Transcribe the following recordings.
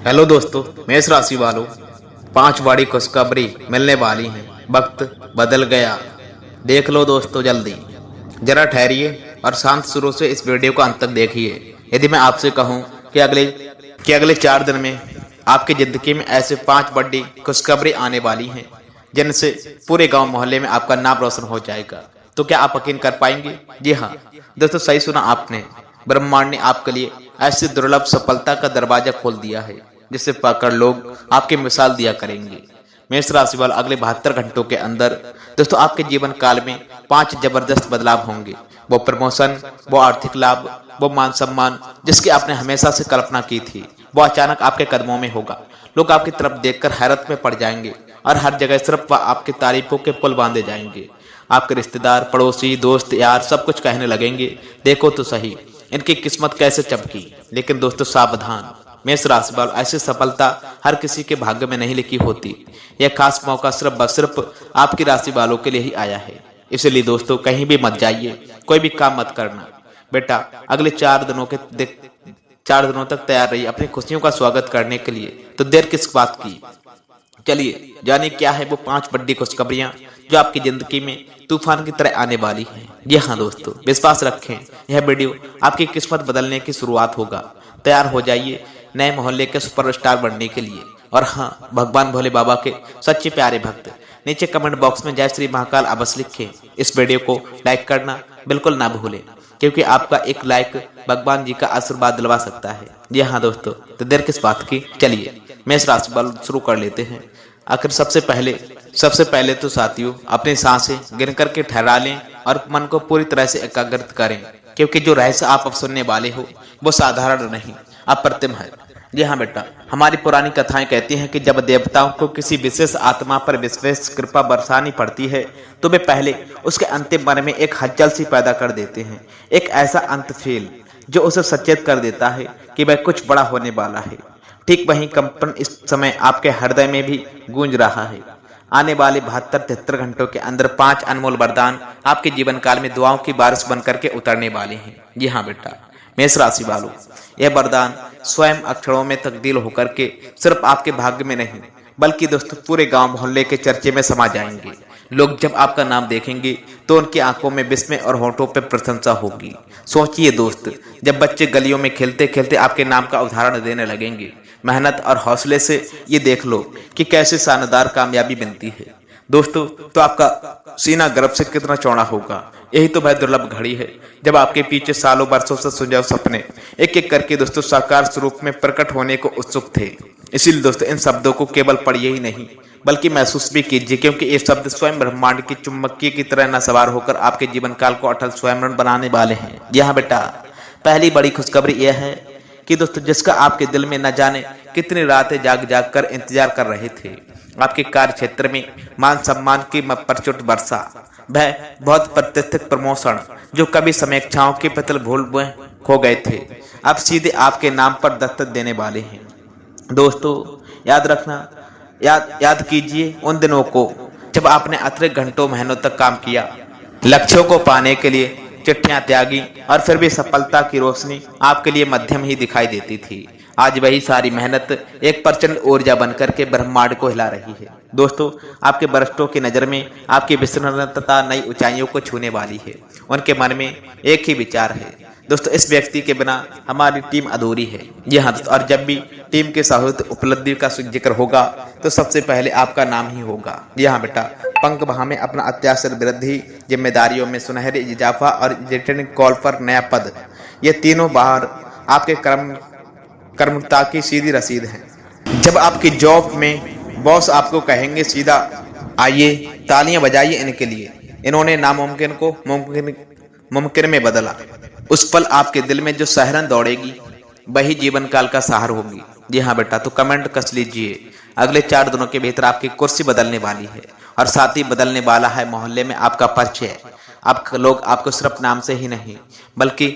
Hello दोस्तों, मेष राशि वालों, 5 बड़ी खुशखबरी मिलने वाली हैं। वक्त बदल गया, देख लो दोस्तों जल्दी। जरा ठहरिए और शांत शुरू से इस वीडियो को अंत तक देखिए। यदि मैं आपसे कहूं कि अगले 4 दिन में आपकी जिंदगी में ऐसे 5 बड़ी खुशखबरी आने वाली हैं जिनसे पूरे गांव मोहल्ले में आपका नाम रोशन हो जाएगा, तो क्या आप यकीन कर पाएंगे? जी हाँ दोस्तों, सही सुना आपने। ब्रह्मांड ने आपके लिए ऐसी दुर्लभ सफलता का दरवाजा खोल दिया है जिसे पाकर लोग आपकी मिसाल दिया करेंगे। मेष राशि वाले, अगले 72 घंटों के अंदर दोस्तों आपके जीवन काल में 5 जबरदस्त बदलाव होंगे। वो प्रमोशन, वो आर्थिक लाभ, वो मान सम्मान जिसकी आपने हमेशा से कल्पना की थी, वो अचानक आपके कदमों में होगा। लोग आपकी तरफ देखकर हैरत में पड़ जाएंगे और हर जगह सिर्फ आपकी तारीफों के पुल बांधे जाएंगे। आपके रिश्तेदार, पड़ोसी, दोस्त, यार सब कुछ कहने लगेंगे, देखो तो सही इनकी किस्मत कैसे चमकी। लेकिन दोस्तों सावधान, मेष राशि वालों, ऐसी सफलता हर किसी के भाग्य में नहीं लिखी होती। यह खास मौका सिर्फ आपकी राशि वालों के लिए ही आया है। इसलिए दोस्तों कहीं भी मत जाइए, कोई भी काम मत करना। बेटा अगले 4 दिनों तक तैयार रहिए अपनी खुशियों का स्वागत करने के लिए। तो देर किस बात की, चलिए जाने क्या है वो 5 बड़ी खुशखबरियां जो आपकी जिंदगी में तूफान की तरह आने वाली हैं। जी हाँ दोस्तों, विश्वास रखें, यह वीडियो आपकी किस्मत बदलने की शुरुआत होगा। तैयार हो जाइए नए मोहल्ले के सुपरस्टार बनने के लिए। और हाँ, भगवान भोले बाबा के सच्चे प्यारे भक्त, नीचे कमेंट बॉक्स में जय श्री महाकाल अवश्य लिखें। इस वीडियो को लाइक करना बिल्कुल ना भूलें, क्योंकि आपका एक लाइक भगवान जी का आशीर्वाद दिलवा सकता है। जी हाँ दोस्तों, तो देर किस बात की, चलिए मेष राशि वालों शुरू कर लेते हैं। आखिर सबसे पहले तो साथियों अपनी सांसें गिन करके ठहरा लें और मन को पूरी तरह से एकाग्रित करें, क्योंकि जो रहस्य आप अब सुनने वाले हो वो साधारण नहीं, अप्रतिम है। जी हाँ बेटा, हमारी पुरानी कथाएं कहती हैं कि जब देवताओं को किसी विशेष आत्मा पर विशेष कृपा बरसानी पड़ती है तो वे पहले उसके अंतिम मन में एक हलचल सी पैदा कर देते हैं, एक ऐसा अंतफेल जो उसे सचेत कर देता है कि वह कुछ बड़ा होने वाला है। ठीक वही कंपन इस समय आपके हृदय में भी गूंज रहा है। आने वाले 72-73 घंटों के अंदर 5 अनमोल वरदान आपके जीवन काल में दुआओं की बारिश बनकर के उतरने वाले हैं। जी हाँ बेटा, मेष राशि वालों, यह वरदान स्वयं अक्षरों में तब्दील होकर के सिर्फ आपके भाग्य में नहीं बल्कि दोस्तों पूरे गांव मोहल्ले के चर्चे में समा जाएंगे। लोग जब आपका नाम देखेंगे तो उनकी आंखों में विस्मय और होठों पर प्रशंसा होगी। सोचिए दोस्त, जब बच्चे गलियों में खेलते खेलते आपके नाम का उदाहरण देने लगेंगे, मेहनत और हौसले से ये देख लो कि कैसे शानदार कामयाबी मिलती है। दोस्तों तो आपका सीना गर्व से कितना चौड़ा होगा। यही तो वह दुर्लभ घड़ी है जब आपके पीछे सालों बरसों से सुलझे सपने एक एक करके दोस्तों साकार स्वरूप में प्रकट होने को उत्सुक थे। इसीलिए दोस्तों इन शब्दों को केवल पढ़िए ही नहीं बल्कि महसूस भी कीजिए, क्योंकि ये शब्द स्वयं ब्रह्मांड की चुंबकीय की तरह न सवार होकर आपके जीवन काल को अटल स्वयं बनाने वाले हैं। यहाँ बेटा, पहली बड़ी खुशखबरी यह है कि दोस्तों जिसका आपके दिल में न जाने कितनी रातें जाग जाग कर इंतजार कर रहे थे, आपके कार्य क्षेत्र में मान सम्मान की प्रचुर वर्षा, वह बहुत प्रतिष्ठित प्रमोशन जो कभी समीक्षाओं के पतल भूल में खो गए थे, अब सीधे आपके नाम पर दस्तक देने वाले हैं। दोस्तों याद रखना, याद कीजिए उन दिनों को जब आपने अतिरिक्त घंटों महीनों तक काम किया, लक्ष्यों को पाने के लिए चिट्ठियां त्यागी, और फिर भी सफलता की रोशनी आपके लिए मध्यम ही दिखाई देती थी। आज वही सारी मेहनत एक प्रचंड ऊर्जा बनकर के ब्रह्मांड को हिला रही है। दोस्तों आपके वरिष्ठों की नजर में आपकी विश्वसनीयता नई ऊंचाइयों को छूने वाली है। उनके मन में एक ही विचार है, दोस्तों इस व्यक्ति के बिना हमारी टीम अधूरी है। जी हाँ दोस्तों, और जब भी टीम के साहूत उपलब्धि का जिक्र होगा तो सबसे पहले आपका नाम ही होगा। जी हाँ बेटा, पंख बहा में अपना अत्याचार वृद्धि, जिम्मेदारियों में सुनहरे इजाफा और रिटर्निंग कॉल पर नया पद, ये तीनों बाहर आपके कर्मता की सीधी रसीद है। जब आपकी जॉब में बॉस आपको कहेंगे सीधा आइए, तालियां बजाइए इनके लिए, इन्होंने नामुमकिन को मुमकिन में बदला, उस पल आपके दिल में जो सहरन दौड़ेगी वही जीवन काल का सहार होगी। जी हाँ बेटा, तो कमेंट कस लीजिए, अगले 4 दिनों के भीतर आपकी कुर्सी बदलने वाली है और साथ ही बदलने वाला है मोहल्ले में आपका परिचय। अब लोग आपको सिर्फ नाम से ही नहीं बल्कि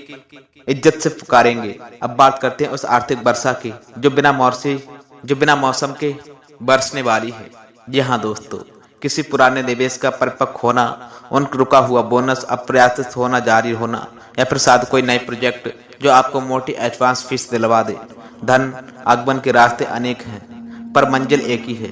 इज्जत से पुकारेंगे। अब बात करते हैं उस आर्थिक वर्षा की जो बिना मौसम के बरसने वाली है। जी हाँ दोस्तों, किसी पुराने निवेश का परिपक्व होना, उन रुका हुआ बोनस अप्रत्याशित होना जारी होना, या फिर साथ कोई नए प्रोजेक्ट जो आपको मोटी एडवांस फीस दिलवा दे। धन आगमन के रास्ते अनेक हैं, पर मंजिल एक ही है,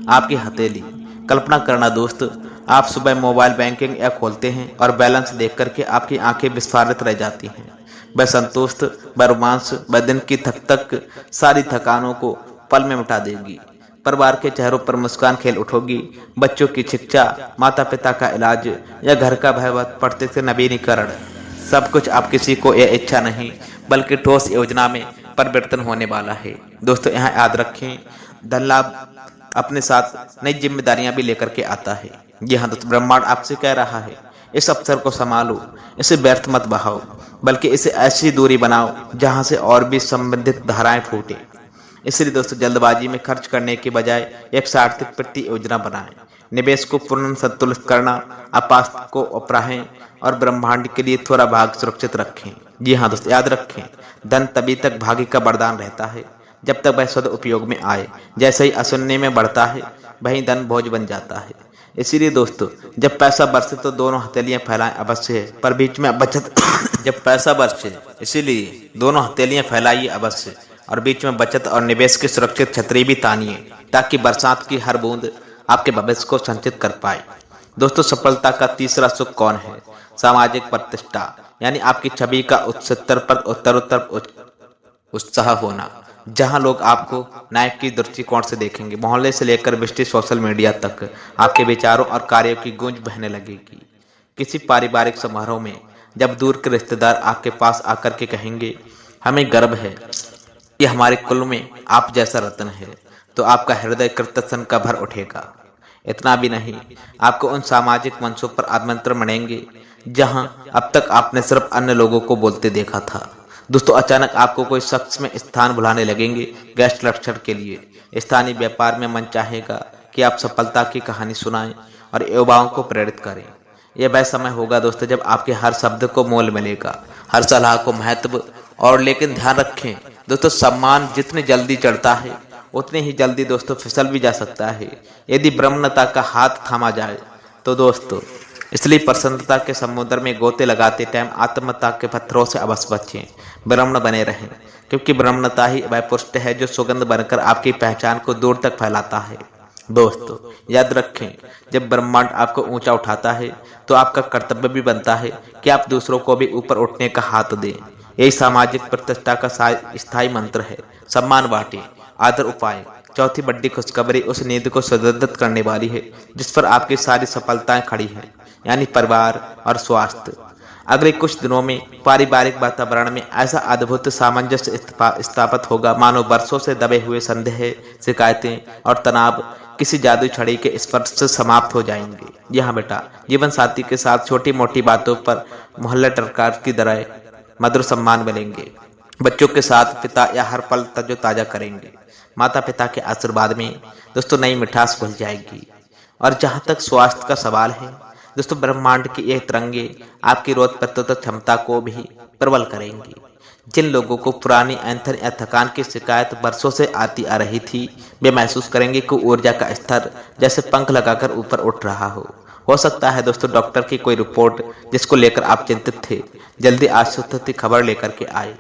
आपकी हथेली। कल्पना करना दोस्त, आप सुबह मोबाइल बैंकिंग ऐप खोलते हैं और बैलेंस देख करके आपकी आंखें विस्फारित रह जाती हैं। वह संतुष्ट, वह रोमांस, वह दिन की थक थक सारी थकानों को पल में मिटा देगी। परिवार के चेहरों पर मुस्कान खेल उठोगी। बच्चों की शिक्षा, माता पिता का इलाज या घर का भयवत पड़ते से नवीनीकरण, सब कुछ आप किसी को यह इच्छा नहीं बल्कि ठोस योजना में परिवर्तन होने वाला है। दोस्तों यहाँ याद रखें, धन लाभ अपने साथ नई जिम्मेदारियां भी लेकर के आता है। जी हाँ दोस्तों, ब्रह्मांड आपसे कह रहा है, इस अवसर को संभालो, इसे व्यर्थ मत बहाओ, बल्कि इसे ऐसी दूरी बनाओ जहां से और भी संबंधित धाराएं फूटे। इसलिए दोस्तों जल्दबाजी में खर्च करने के बजाय एक सार्थक वित्तीय योजना बनाएं। निवेश को पूर्ण संतुलित करना, अपास्त को अपराहें और ब्रह्मांड के लिए थोड़ा भाग सुरक्षित रखें। जी हाँ दोस्तों याद रखें, धन तभी तक भाग्य का वरदान रहता है जब तक वह सदुपयोग में आए। जैसे ही अशून्य में बढ़ता है वहीं धन भोज बन जाता है। इसीलिए दोस्तों जब पैसा बरसे तो दोनों हथेलियां फैलाएं अवश्य है, पर बीच में बचत जब पैसा बरसे इसीलिए दोनों हथेलियां फैलाइए अवश्य, और बीच में बचत और निवेश की सुरक्षित छतरी भी तानिए, ताकि बरसात की हर बूंद आपके भविष्य को संचित कर पाए। दोस्तों सफलता का तीसरा सुख कौन है? सामाजिक प्रतिष्ठा, यानी आपकी छवि का उत्तरोत्तर उत्साह होना, जहां लोग आपको नायक की दृष्टिकोण से देखेंगे। मोहल्ले से लेकर विस्तृत सोशल मीडिया तक आपके विचारों और कार्यों की गूंज बहने लगेगी। किसी पारिवारिक समारोह में जब दूर के रिश्तेदार आपके पास आकर के कहेंगे, हमें गर्व है कि हमारे कुल में आप जैसा रत्न है, तो आपका हृदय कृतज्ञता का भर उठेगा। इतना भी नहीं, आपको उन सामाजिक मंचों पर आमंत्रण मिलेंगे जहां अब तक आपने सिर्फ अन्य लोगों को बोलते देखा था। दोस्तों अचानक आपको कोई शख्स में स्थान बुलाने लगेंगे गेस्ट लेक्चर के लिए। स्थानीय व्यापार में मन चाहेगा कि आप सफलता की कहानी सुनाएं और युवाओं को प्रेरित करें। यह वह समय होगा दोस्तों जब आपके हर शब्द को मोल मिलेगा, हर सलाह को महत्व। और लेकिन ध्यान रखें दोस्तों, सम्मान जितनी जल्दी चढ़ता है उतने ही जल्दी दोस्तों फिसल भी जा सकता है यदि ब्रह्मणता का हाथ थामा जाए तो दोस्तों। इसलिए प्रसन्नता के समुद्र में गोते लगाते टाइम आत्मता के पत्थरों से अवश्य बचें, ब्रह्मण बने रहें, क्योंकि ब्रह्मणता ही वह पुष्ट है जो सुगंध बनकर आपकी पहचान को दूर तक फैलाता है। दोस्तों याद रखें, जब ब्रह्मांड आपको ऊंचा उठाता है तो आपका कर्तव्य भी बनता है कि आप दूसरों को भी ऊपर उठने का हाथ दें। यही सामाजिक प्रतिष्ठा का स्थायी मंत्र है। सम्मान बांटे, आदर उपाय। चौथी बड़ी खुशखबरी उस नींद को सुदृढ़ करने वाली है जिस पर आपकी सारी सफलताएं खड़ी हैं, यानी परिवार और स्वास्थ्य। अगले कुछ दिनों में पारिवारिक वातावरण में ऐसा अद्भुत सामंजस्य स्थापित होगा मानो वर्षों से दबे हुए संदेह, शिकायतें और तनाव किसी जादुई छड़ी के स्पर्श से समाप्त हो जाएंगे। यहाँ बेटा, जीवन साथी के साथ छोटी मोटी बातों पर मोहल्ले टरकार की तरह मधुर सम्मान मिलेंगे। बच्चों के साथ पिता या हर पल तजो ताजा करेंगे। माता पिता के आशीर्वाद में दोस्तों नई मिठास घुल जाएगी। और जहाँ तक स्वास्थ्य का सवाल है दोस्तों, ब्रह्मांड की ये तरंगे आपकी रोग प्रतिरोधक क्षमता को भी प्रबल करेंगी। जिन लोगों को पुरानी ऐंथन या थकान की शिकायत वर्षों से आती आ रही थी, वे महसूस करेंगे कि ऊर्जा का स्तर जैसे पंख लगाकर ऊपर उठ रहा हो सकता है दोस्तों डॉक्टर की कोई रिपोर्ट जिसको लेकर आप चिंतित थे जल्दी आश्वस्त खबर लेकर के आए।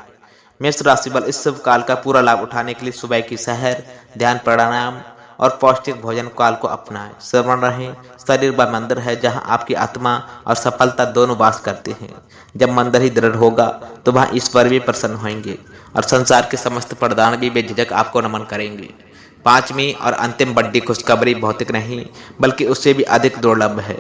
मेष राशि वाले इस शुभ काल का पूरा लाभ उठाने के लिए सुबह की सैर, ध्यान, प्राणायाम और पौष्टिक भोजन काल को अपनाएं। श्रवण रहें, शरीर व मंदिर है जहां आपकी आत्मा और सफलता दोनों वास करते हैं। जब मंदिर ही दृढ़ होगा तो वहां ईश्वर भी प्रसन्न होंगे और संसार के समस्त प्रदान भी बेझिझक आपको नमन करेंगे। पांचवी और अंतिम बड़ी खुशखबरी भौतिक नहीं बल्कि उससे भी अधिक दुर्लभ है,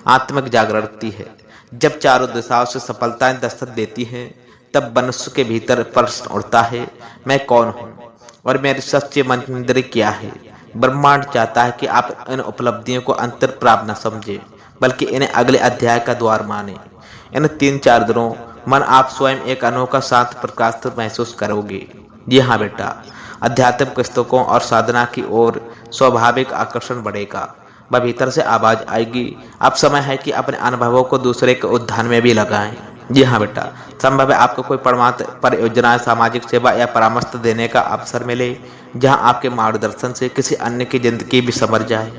आत्मिक जागृति है। जब चारों दिशाओं से सफलताएं दस्तक देती हैं तब मनुष्य के भीतर प्रश्न उठता है, मैं कौन हूँ और मेरी सच्ची मंदिर क्या है। ब्रह्मांड चाहता है कि आप इन उपलब्धियों को अंतर प्राप्त न समझे बल्कि इन्हें अगले अध्याय का द्वार माने। इन 3-4 दिनों मन आप स्वयं एक अनोखा शांत प्रकाश महसूस करोगे। जी हाँ बेटा, आध्यात्मिक पुस्तकों और साधना की ओर स्वाभाविक आकर्षण बढ़ेगा, वह भीतर से आवाज आएगी। अब समय है कि अपने अनुभवों को दूसरे के उद्धार में भी लगाएं। जी हाँ बेटा, संभव है आपको कोई परमात्म परियोजना, सामाजिक सेवा या परामर्श देने का अवसर मिले जहां आपके मार्गदर्शन से किसी अन्य की जिंदगी भी संवर जाए।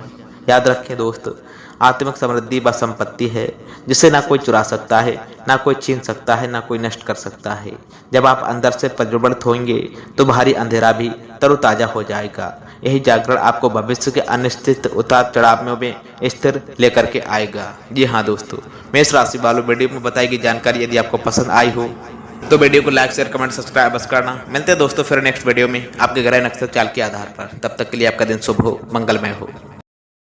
याद रखें दोस्त, आत्मिक समृद्धि व संपत्ति है जिसे ना कोई चुरा सकता है, ना कोई छीन सकता है, ना कोई नष्ट कर सकता है। जब आप अंदर से प्रज्वलित होंगे तो बाहरी अंधेरा भी तरोताजा हो जाएगा। यही जागरण आपको भविष्य के अनिश्चित उतार चढ़ाव में स्थिर लेकर के आएगा। जी हाँ दोस्तों, मेष राशि वालों, वीडियो में बताई गई जानकारी यदि आपको पसंद आई हो तो वीडियो को लाइक शेयर कमेंट सब्सक्राइब बस करना। मिलते हैं दोस्तों फिर नेक्स्ट वीडियो में आपके ग्रह नक्षत्र चाल के आधार पर। तब तक के लिए आपका दिन शुभ हो, मंगलमय हो।